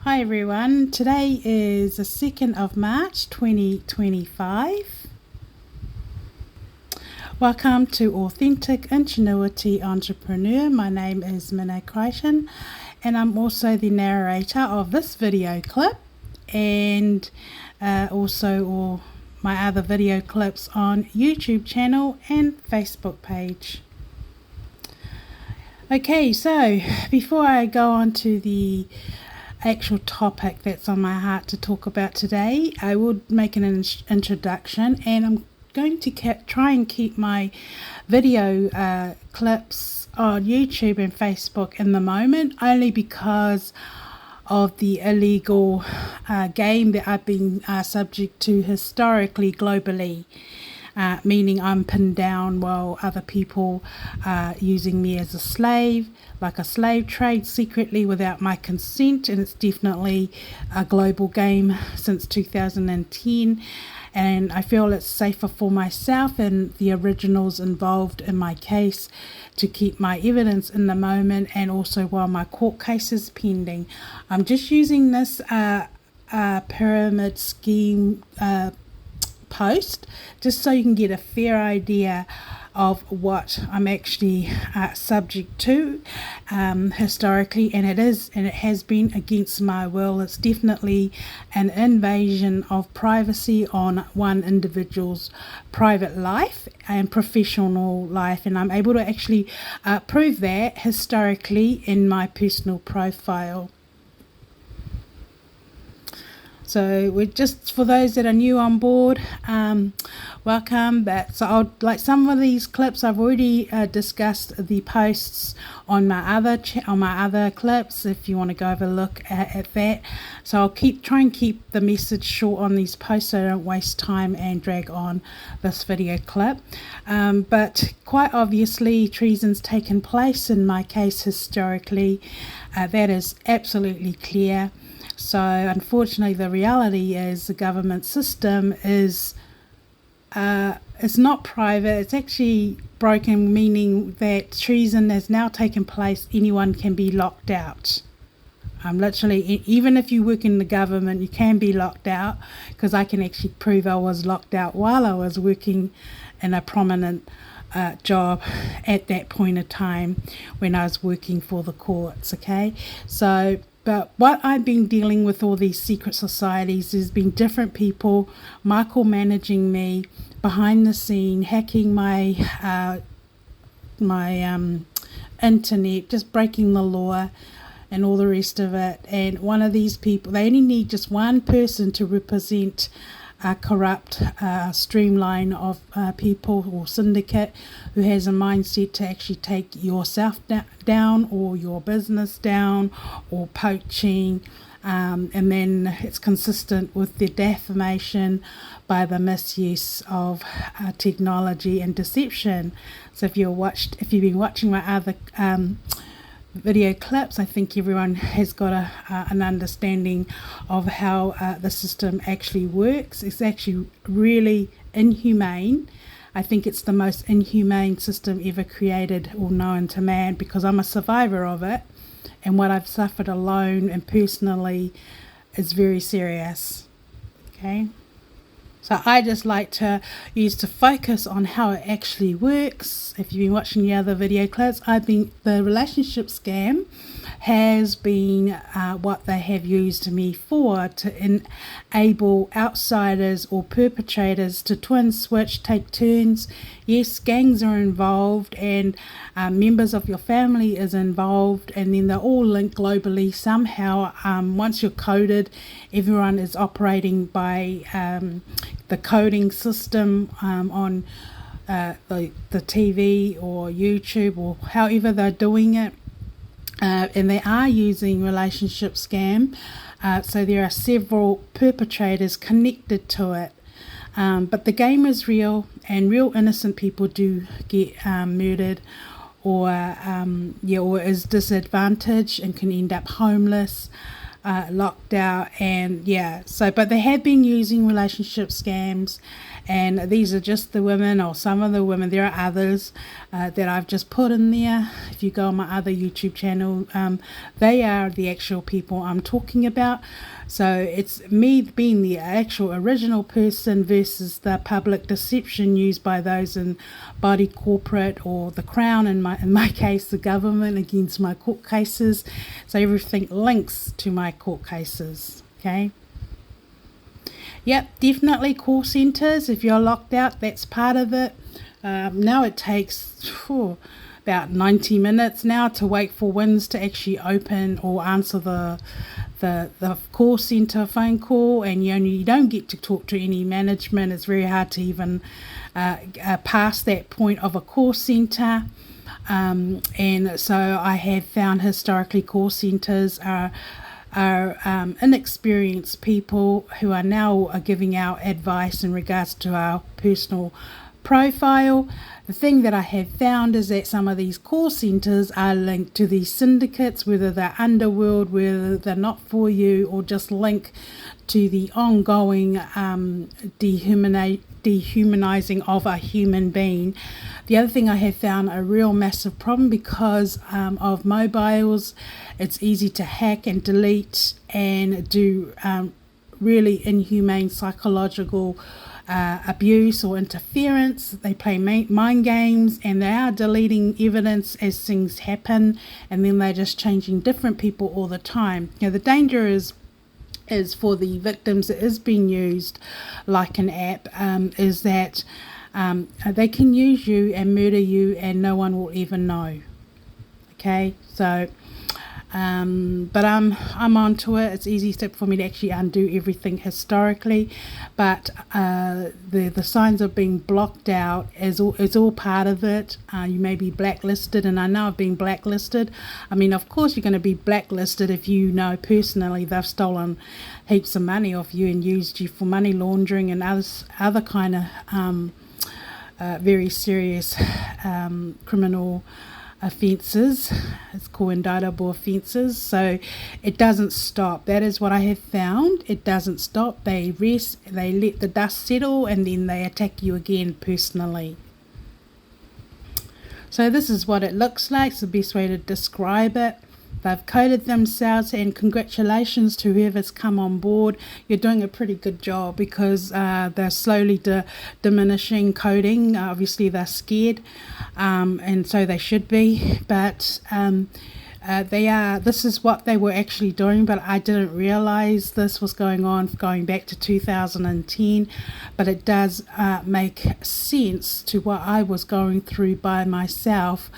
Hi everyone, today is the 2nd of March 2025. Welcome to Authentic Ingenuity Entrepreneur. My name is Minna Crichton and I'm also the narrator of this video clip and also all my other video clips on YouTube channel and Facebook page. Okay, so before I go on to the actual topic that's on my heart to talk about today, I would make an introduction, and I'm going to try and keep my video clips on YouTube and Facebook in the moment, only because of the illegal game that I've been subject to historically globally. Meaning I'm pinned down while other people are using me as a slave, like a slave trade secretly without my consent, and it's definitely a global game since 2010, and I feel it's safer for myself and the originals involved in my case to keep my evidence in the moment, and also while my court case is pending. I'm just using this pyramid scheme post just so you can get a fair idea of what I'm actually subject to historically, and it has been against my will. It's definitely an invasion of privacy on one individual's private life and professional life, and I'm able to actually prove that historically in my personal profile. So we're just, for those that are new on board, welcome. But so I'll, like some of these clips, I've already discussed the posts on my other clips. If you want to go have a look at that, so I'll try and keep the message short on these posts so I don't waste time and drag on this video clip. But quite obviously, treason's taken place in my case historically. That is absolutely clear. So unfortunately, the reality is the government system is it's not private, it's actually broken, meaning that treason has now taken place. Anyone can be locked out. Literally, even if you work in the government, you can be locked out, because I can actually prove I was locked out while I was working in a prominent job at that point of time when I was working for the courts. Okay, so but what I've been dealing with, all these secret societies, has been different people micromanaging me behind the scene, hacking my internet, just breaking the law and all the rest of it. And one of these people, they only need just one person to represent a corrupt streamline of people or syndicate who has a mindset to actually take yourself down or your business down, or poaching, and then it's consistent with the defamation by the misuse of technology and deception. So if you've been watching my other video clips, I think everyone has got an understanding of how the system actually works. It's actually really inhumane. I think it's the most inhumane system ever created or known to man, because I'm a survivor of it, and what I've suffered alone and personally is very serious. Okay, so I just like to focus on how it actually works. If you've been watching the other video clips, the relationship scam has been what they have used me for, to enable outsiders or perpetrators to twin switch, take turns. Yes, gangs are involved, and members of your family is involved, and then they're all linked globally somehow. Once you're coded, everyone is operating by the coding system on the TV or YouTube or however they're doing it. And they are using relationship scam, so there are several perpetrators connected to it, but the game is real, and real innocent people do get murdered or is disadvantaged and can end up homeless. locked out. And yeah, so but they have been using relationship scams, and these are just the women, or some of the women. There are others that I've just put in there. If you go on my other YouTube channel, they are the actual people I'm talking about. So it's me being the actual original person versus the public deception used by those in body corporate or the Crown, in my case the government, against my court cases. So everything links to my court cases. Okay. Yep, definitely call centres. If you're locked out, that's part of it. Now it takes about 90 minutes now to wait for WINS to actually open or answer the call centre phone call, and you don't get to talk to any management. It's very hard to even pass that point of a call centre. And so I have found historically call centres are inexperienced people who are now giving out advice in regards to our personal profile. The thing that I have found is that some of these call centres are linked to these syndicates, whether they're underworld, whether they're not for you, or just link to the ongoing dehumanizing of a human being. The other thing I have found a real massive problem because of mobiles. It's easy to hack and delete and do really inhumane psychological abuse or interference. They play mind games, and they are deleting evidence as things happen, and then they're just changing different people all the time. The danger is for the victims that is being used like an app, is that they can use you and murder you and no one will even know. Okay, so but I'm onto it. It's easy step for me to actually undo everything historically, but the signs of being blocked out is all part of it. You may be blacklisted, and I know I've been blacklisted. I mean, of course you're going to be blacklisted if you know personally they've stolen heaps of money off you and used you for money laundering and other kind of very serious criminal offences. It's called indictable offences. So it doesn't stop. That is what I have found. It doesn't stop. They rest, they let the dust settle, and then they attack you again personally. So this is what it looks like. It's the best way to describe it. They've coded themselves, and congratulations to whoever's come on board. You're doing a pretty good job, because they're slowly diminishing coding. Obviously they're scared, and so they should be, but this is what they were actually doing, but I didn't realize this was going on going back to 2010. But it does make sense to what I was going through by myself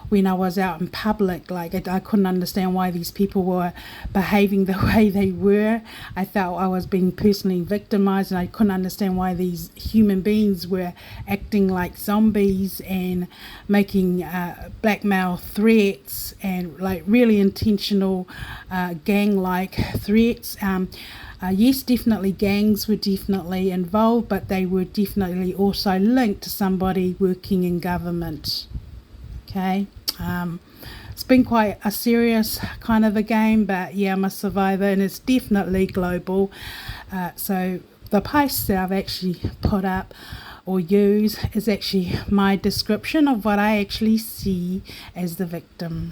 when I was out in public. Like, I couldn't understand why these people were behaving the way they were. I felt I was being personally victimized, and I couldn't understand why these human beings were acting like zombies and making blackmail threats and like really intentional gang-like threats. Yes, definitely gangs were definitely involved, but they were definitely also linked to somebody working in government. Okay. It's been quite a serious kind of a game, but yeah, I'm a survivor, and it's definitely global. So the post that I've actually put up or use is actually my description of what I actually see as the victim.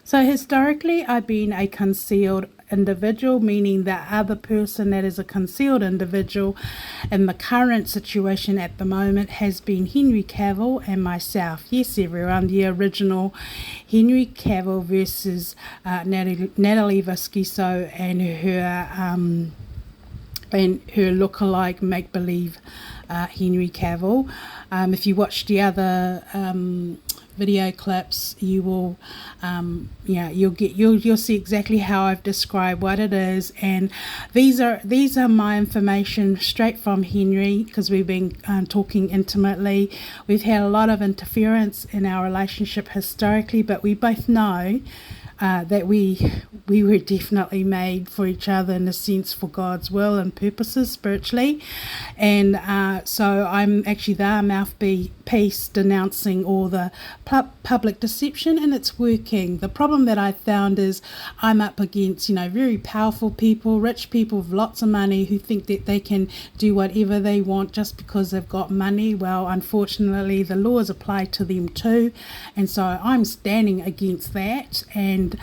So historically, I've been a concealed individual, meaning the other person that is a concealed individual in the current situation at the moment has been Henry Cavill and myself. Yes, everyone, the original Henry Cavill versus Natalie Vasquiso and her lookalike make-believe Henry Cavill. If you watch the other video clips, you will you'll see exactly how I've described what it is. And these are my information straight from Henry, because we've been talking intimately. We've had a lot of interference in our relationship historically, but we both know that we were definitely made for each other, in a sense, for God's will and purposes spiritually. And so I'm actually the piece denouncing all the public deception, and it's working. The problem that I found is I'm up against, very powerful people, rich people with lots of money who think that they can do whatever they want just because they've got money. Well, unfortunately, the laws apply to them too, and so I'm standing against that. And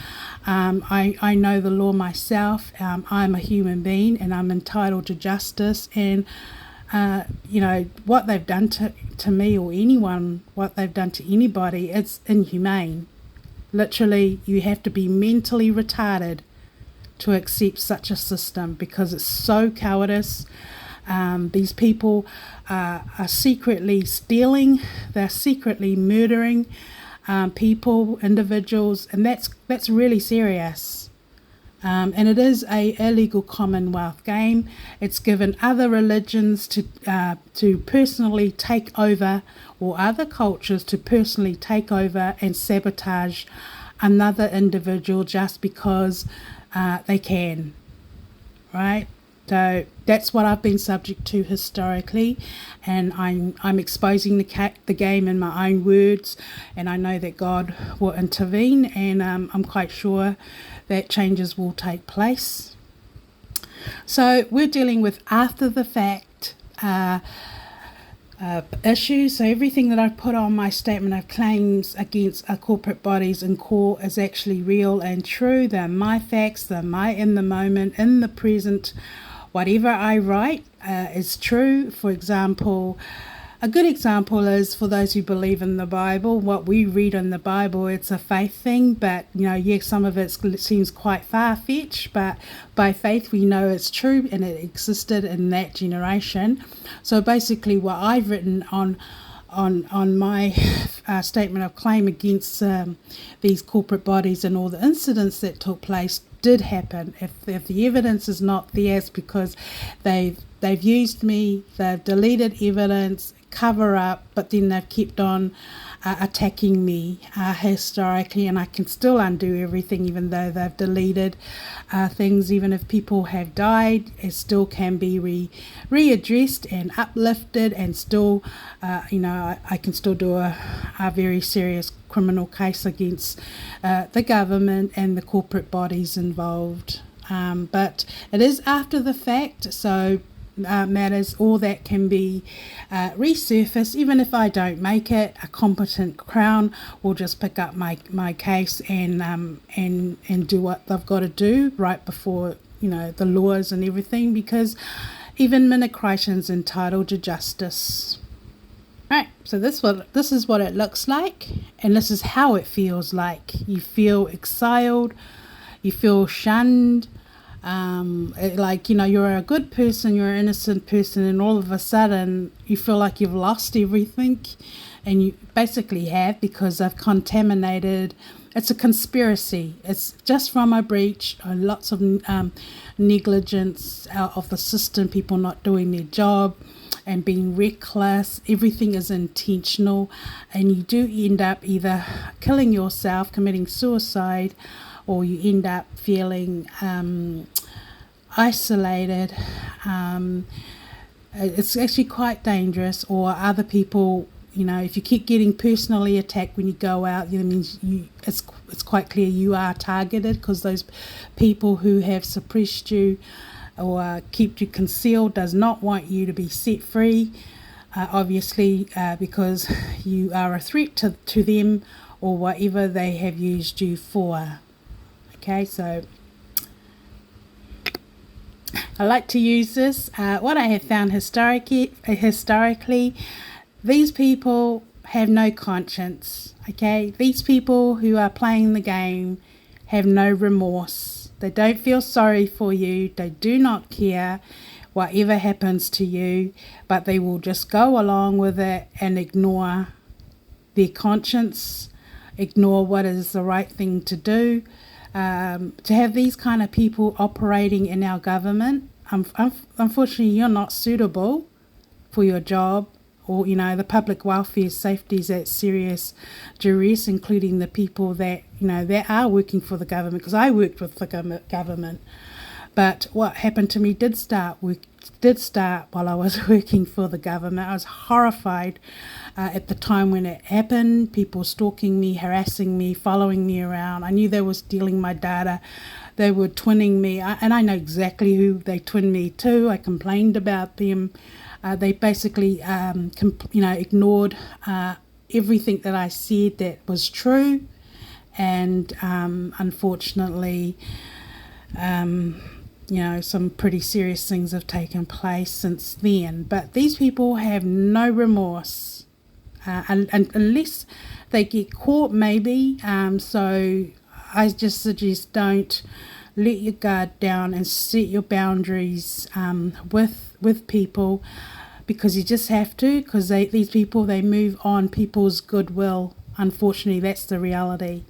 I know the law myself. I'm a human being, and I'm entitled to justice. And what they've done to me or anyone, what they've done to anybody, it's inhumane. Literally, you have to be mentally retarded to accept such a system, because it's so cowardice. These people are secretly stealing, they're secretly murdering people, individuals, and that's really serious. And it is a illegal Commonwealth game. It's given other religions to personally take over, or other cultures to personally take over and sabotage another individual just because they can, right? So that's what I've been subject to historically, and I'm exposing the game in my own words, and I know that God will intervene, and I'm quite sure that changes will take place. So we're dealing with after the fact issues. So everything that I've put on my statement of claims against corporate bodies in court is actually real and true. They're my facts, they're my in the moment, in the present. Whatever I write is true. For example, a good example is for those who believe in the Bible, what we read in the Bible, it's a faith thing, but, some of it seems quite far-fetched, but by faith we know it's true and it existed in that generation. So basically what I've written on my statement of claim against these corporate bodies and all the incidents that took place did happen. If the evidence is not there, it's because they've used me, they've deleted evidence, cover up, but then they've kept on attacking me historically, and I can still undo everything even though they've deleted things. Even if people have died, it still can be readdressed and uplifted, and still I can still do a very serious criminal case against the government and the corporate bodies involved. But it is after the fact, so matters, all that can be resurfaced. Even if I don't make it, a competent Crown will just pick up my case and do what they've got to do right before the laws and everything, because even Mina Crichton's entitled to justice. Right, so this is what it looks like, and this is how it feels like. You feel exiled, you feel shunned. You're a good person, you're an innocent person, and all of a sudden you feel like you've lost everything, and you basically have, because they've contaminated. It's a conspiracy. It's just from a breach, lots of negligence of the system, people not doing their job and being reckless. Everything is intentional, and you do end up either killing yourself, committing suicide, or you end up feeling isolated. It's actually quite dangerous. Or other people, if you keep getting personally attacked when you go out, it means it's quite clear you are targeted, because those people who have suppressed you or kept you concealed does not want you to be set free, obviously, because you are a threat to them or whatever they have used you for. Okay, so I like to use this. What I have found historically, these people have no conscience. Okay, these people who are playing the game have no remorse. They don't feel sorry for you. They do not care whatever happens to you, but they will just go along with it and ignore their conscience, ignore what is the right thing to do. To have these kind of people operating in our government, unfortunately you're not suitable for your job, or the public welfare safety is at serious duress, including the people that that are working for the government, because I worked with the government. But what happened to me did start while I was working for the government. I was horrified at the time when it happened. People stalking me, harassing me, following me around. I knew they were stealing my data. They were twinning me, and I know exactly who they twin me to. I complained about them. They basically, ignored everything that I said that was true, and unfortunately, some pretty serious things have taken place since then. But these people have no remorse, and unless they get caught, maybe. So I just suggest don't let your guard down and set your boundaries with people, because you just have to, because these people, they move on people's goodwill. Unfortunately, that's the reality.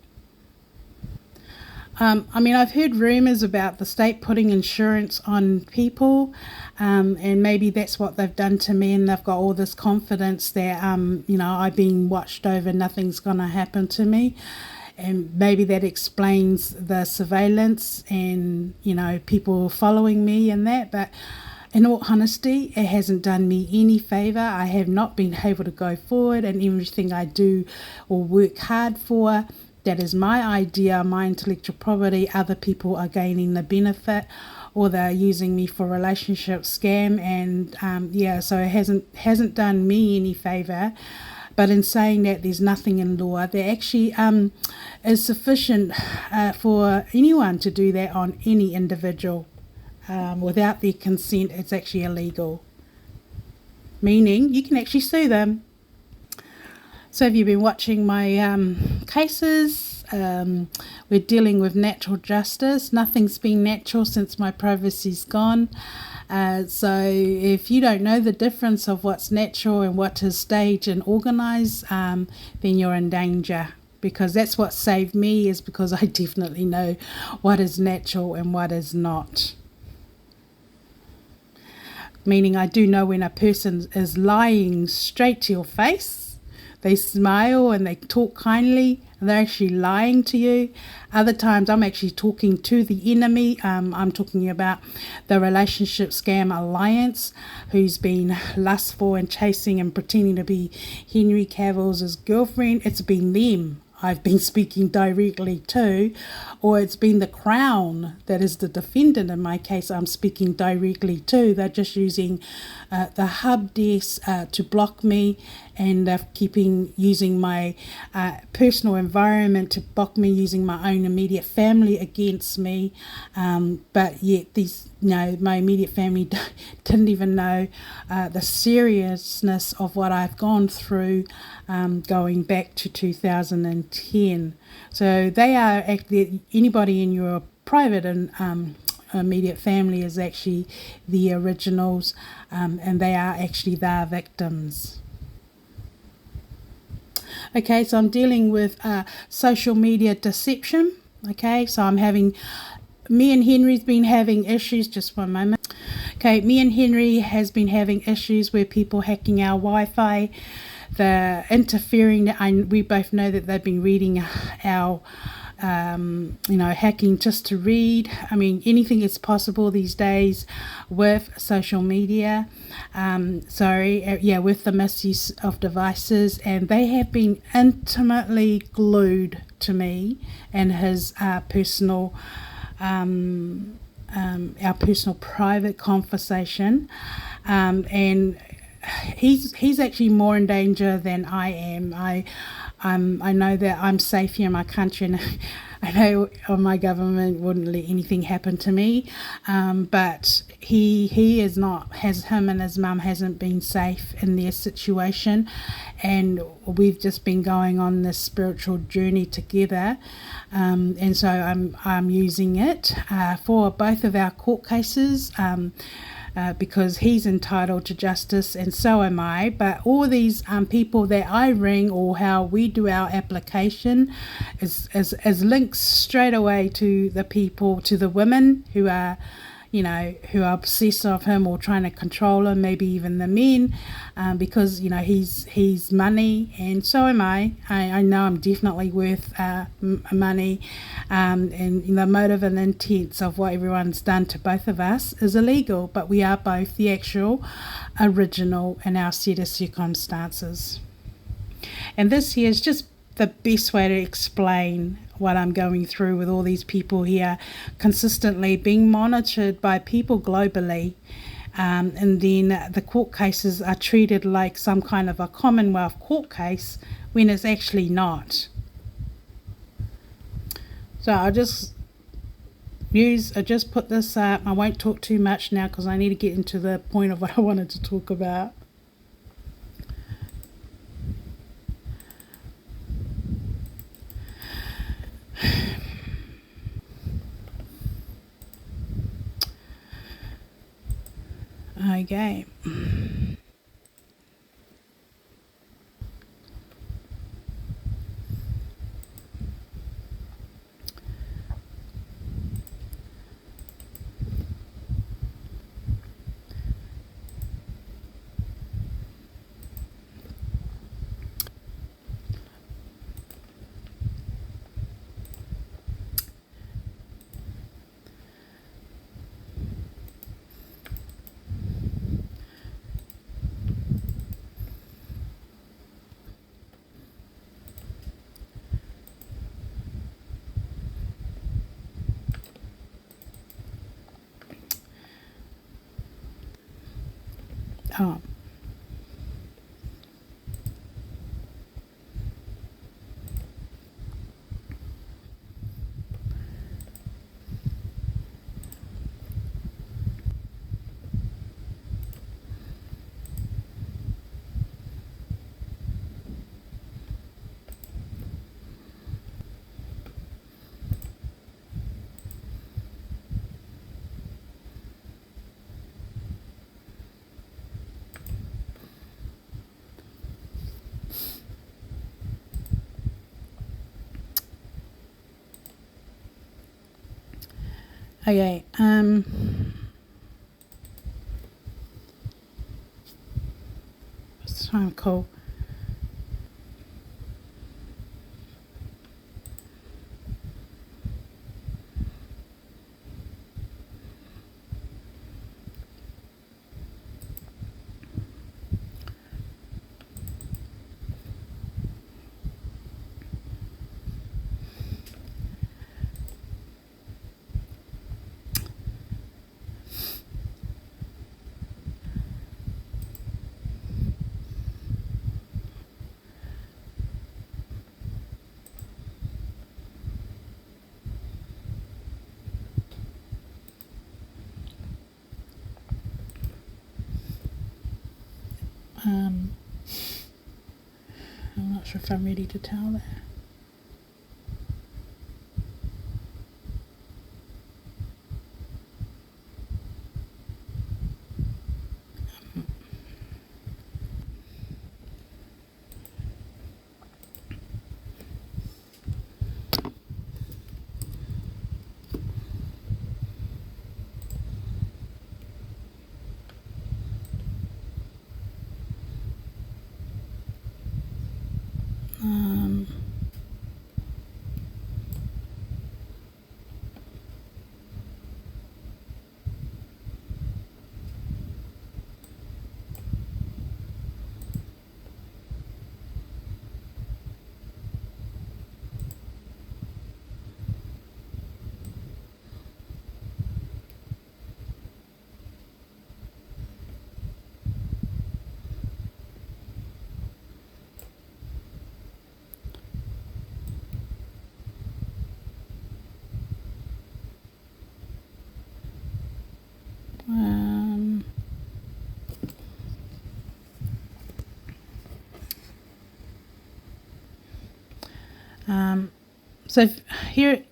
I've heard rumours about the state putting insurance on people, and maybe that's what they've done to me, and they've got all this confidence that, I've been watched over, nothing's going to happen to me. And maybe that explains the surveillance and, people following me and that. But in all honesty, it hasn't done me any favour. I have not been able to go forward, and everything I do or work hard for, that is my idea, my intellectual property, other people are gaining the benefit, or they're using me for relationship scam. And so it hasn't done me any favour. But in saying that, there's nothing in law that actually is sufficient for anyone to do that on any individual. Without their consent, it's actually illegal. Meaning you can actually sue them. So have you been watching my cases? We're dealing with natural justice. Nothing's been natural since my privacy's gone. So if you don't know the difference of what's natural and what is staged and organised, then you're in danger. Because that's what saved me, is because I definitely know what is natural and what is not. Meaning I do know when a person is lying straight to your face. They smile and they talk kindly, and they're actually lying to you. Other times I'm actually talking to the enemy. I'm talking about the relationship scam alliance, who's been lustful and chasing and pretending to be Henry Cavill's girlfriend. It's been them I've been speaking directly to, or it's been the Crown that is the defendant in my case I'm speaking directly to. They're just using the hub desk to block me, and they're using my personal environment to block me, using my own immediate family against me. But yet my immediate family didn't even know the seriousness of what I've gone through, going back to 2010. So they are actually, anybody in your private and immediate family is actually the originals, and they are actually their victims. Okay, so I'm dealing with social media deception. Okay, so me and Henry's been having issues. Just one moment. Okay, me and Henry has been having issues where people hacking our Wi-Fi. They're interfering. We both know that they've been reading our, hacking just to read. Anything is possible these days with social media. With the misuse of devices. And they have been intimately glued to me and his personal, our personal private conversation. And he's actually more in danger than I am. I know that I'm safe here in my country, and I know my government wouldn't let anything happen to me. But he is not. Him and his mum hasn't been safe in their situation, and we've just been going on this spiritual journey together. And so I'm using it for both of our court cases. Because he's entitled to justice and so am I. But all these people that I ring, or how we do our application, is links straight away to the people, to the women who are, who are obsessed of him or trying to control him, maybe even the men, because, he's money, and so am I. I know I'm definitely worth money, and the motive and intents of what everyone's done to both of us is illegal, but we are both the actual original in our set of circumstances. And this here is just the best way to explain what I'm going through with all these people here, consistently being monitored by people globally. And then the court cases are treated like some kind of a Commonwealth court case when it's actually not. So I just put this up. I won't talk too much now because I need to get into the point of what I wanted to talk about. Okay. Oh. Okay. It's kind of cool. I'm not sure if I'm ready to tell that. So here,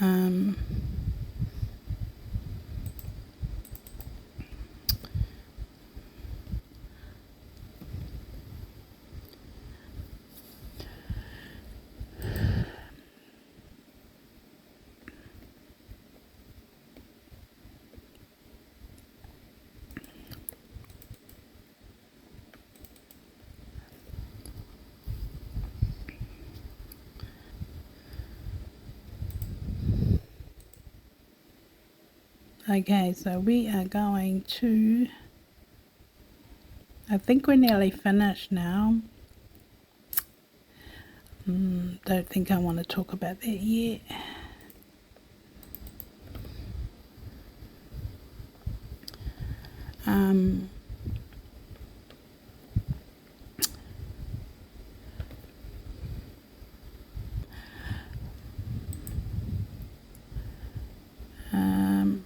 Um, okay, so we are going to, I think we're nearly finished now. Don't think I want to talk about that yet. Um, um,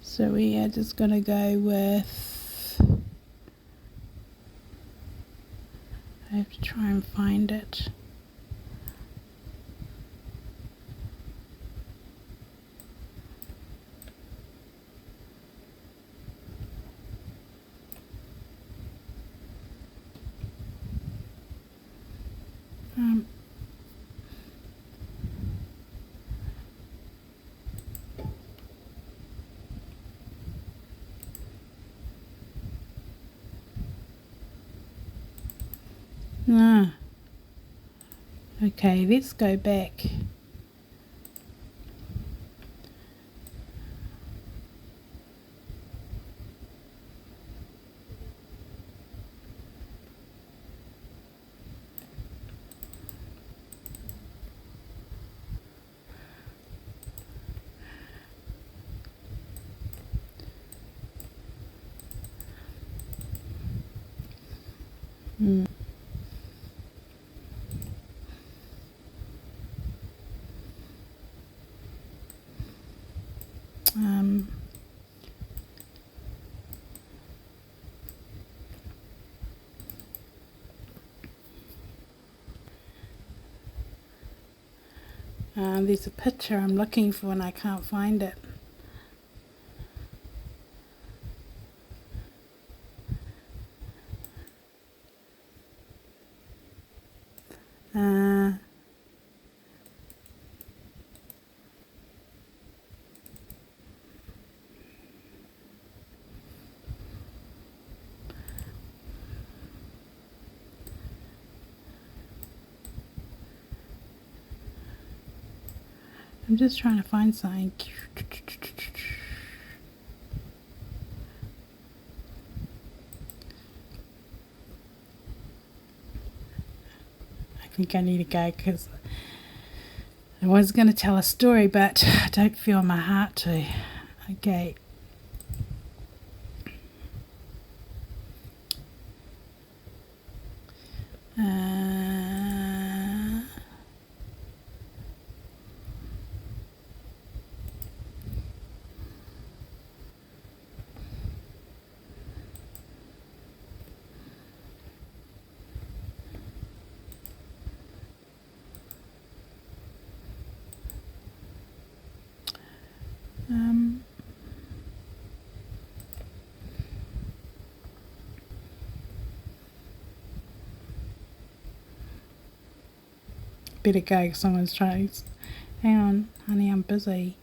so we are just going to go with, I have to try and find it. Um, okay, let's go back. There's a picture I'm looking for and I can't find it. I'm just trying to find something. I think I need to go because I was going to tell a story, but I don't feel in my heart to. Okay. Better go, someone's trying. Hang on, honey, I'm busy.